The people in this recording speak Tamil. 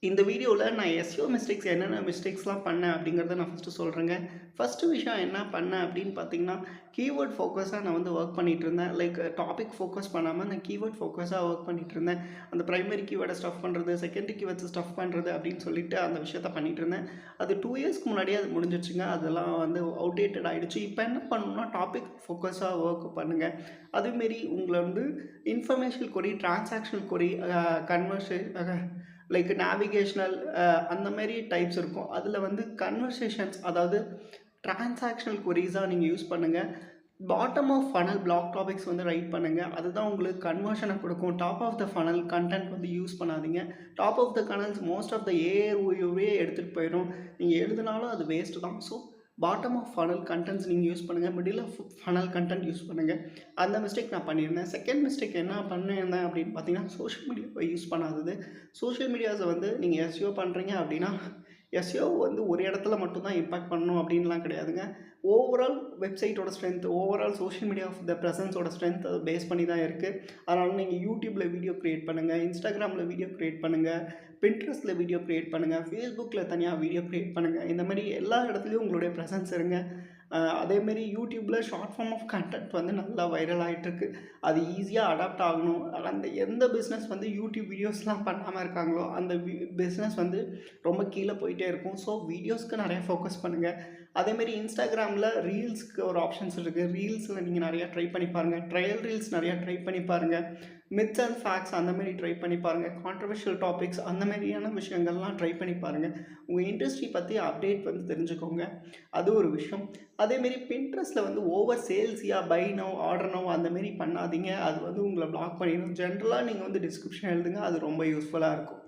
இந்த வீடியோவில் நான் எஸ்இஓ மிஸ்டேக்ஸ் என்னென்ன மிஸ்டேக்ஸ்லாம் பண்ணேன் அப்படிங்கிறத நான் ஃபஸ்ட்டு சொல்கிறேங்க. ஃபஸ்ட்டு விஷயம் என்ன பண்ணேன் அப்படின்னு பார்த்தீங்கன்னா, கீவேர்ட் ஃபோக்கஸாக நான் வந்து ஒர்க் பண்ணிகிட்டு இருந்தேன். லைக் டாபிக் ஃபோக்கஸ் பண்ணாமல் நான் கீவேர்ட் ஃபோக்கஸாக ஒர்க் பண்ணிகிட்டு இருந்தேன். அந்த ப்ரைமரி கீவேர்டை ஸ்டஃப் பண்ணுறது, செகண்டரி கீவேர்ட்ஸை ஸ்டஃப் பண்ணுறது அப்படின்னு சொல்லிட்டு அந்த விஷயத்த பண்ணிகிட்டு இருந்தேன். அது 2 இயர்ஸ்க்கு முன்னாடியே அது முடிஞ்சிருச்சுங்க. அதெல்லாம் வந்து அவுடேட்டட் ஆகிடுச்சு. இப்போ என்ன பண்ணணும்னா டாபிக் ஃபோக்கஸாக ஒர்க் பண்ணுங்கள். அதுமாரி உங்களை வந்து இன்ஃபர்மேஷனல் கொரி, டிரான்சாக்ஷனல் கொரி, லைக் நேவிகேஷனல் அந்த மாரி டைப்ஸ் இருக்கும். அதில் வந்து கன்வர்சேஷன்ஸ், அதாவது டிரான்சாக்ஷனல் கொரீஸாக நீங்கள் யூஸ் பண்ணுங்கள். Bottom of funnel blog topics வந்து ரைட் பண்ணுங்கள். அதுதான் உங்களுக்கு கன்வர்ஷனை கொடுக்கும். Top of the funnel content வந்து யூஸ் பண்ணாதீங்க. Top of the funnels most of the ஏஆர்ஓயூவே எடுத்துகிட்டு போயிடும். நீங்கள் எழுதினாலும் அது வேஸ்ட்டு தான். So bottom of funnel contents நீங்கள் யூஸ் பண்ணுங்கள். Middle of funnel content use பண்ணுங்கள். அந்த மிஸ்டேக் நான் பண்ணியிருந்தேன். செகண்ட் மிஸ்டேக் என்ன பண்ணியிருந்தேன் அப்படின்னு பார்த்தீங்கன்னா, சோஷியல் மீடியாவை யூஸ் பண்ணாதது. சோஷியல் மீடியாஸை வந்து நீங்கள் எஸ்இஓ பண்ணுறீங்க அப்படின்னா, எஸ்இஓ வந்து ஒரு இடத்துல மட்டும்தான் இம்பாக்ட் பண்ணணும் அப்படின்லாம் கிடையாதுங்க. ஓவரால் வெப்சைட்டோட strength, overall social media of the ப்ரெசன்ஸோட ஸ்ட்ரென்த் அதை பேஸ் பண்ணி தான் இருக்குது. அதனால் நீங்கள் யூடியூப்பில் வீடியோ க்ரியேட் பண்ணுங்கள், இன்ஸ்டாகிராமில் வீடியோ க்ரியேட் பண்ணுங்கள், பின்ட்ரெஸ்ட்டில் வீடியோ க்ரியேட் பண்ணுங்கள், ஃபேஸ்புக்கில் தனியாக வீடியோ க்ரியேட் பண்ணுங்கள். இந்த மாதிரி எல்லா இடத்துலையும் உங்களுடைய ப்ரெசன்ஸ் இருங்க. அதேமாரி யூடியூப்பில் ஷார்ட் ஃபார்ம் ஆஃப் கண்டென்ட் வந்து நல்லா வைரல் ஆகிட்டுருக்கு. அது ஈஸியாக அடாப்ட் ஆகணும். அந்த எந்த பிஸ்னஸ் வந்து யூடியூப் வீடியோஸ்லாம் பண்ணாமல் இருக்காங்களோ அந்த பிஸ்னஸ் வந்து ரொம்ப கீழே போயிட்டே இருக்கும். ஸோ வீடியோஸ்க்கு நிறையா ஃபோக்கஸ் பண்ணுங்கள். அதேமாரி இன்ஸ்டாகிராமில் ரீல்ஸ்க்கு ஒரு ஆப்ஷன்ஸ் இருக்குது. ரீல்ஸில் நீங்கள் நிறையா ட்ரை பண்ணி பாருங்கள். ட்ரையல் ரீல்ஸ் நிறையா ட்ரை பண்ணி பாருங்கள். மித்ஸ் அண்ட் ஃபேக்ட்ஸ் அந்தமாரி ட்ரை பண்ணி பாருங்கள். கான்ட்ரவர்ஷியல் டாபிக்ஸ் அந்த மாதிரியான விஷயங்கள்லாம் ட்ரை பண்ணி பாருங்கள். உங்கள் இண்டஸ்ட்ரி பற்றி அப்டேட் வந்து தெரிஞ்சுக்கோங்க. அது ஒரு விஷயம். அதேமாரி பின்ட்ரெஸ்ட்டில் வந்து ஓவர் சேல்ஸியாக பை நவ், ஆர்டர் நவ் அந்தமாரி பண்ணாதீங்க. அது வந்து உங்களை பிளாக் பண்ணிடும். ஜென்ரலாக நீங்கள் வந்து டிஸ்கிரிப்ஷன் எழுதுங்க. அது ரொம்ப யூஸ்ஃபுல்லாக இருக்கும்.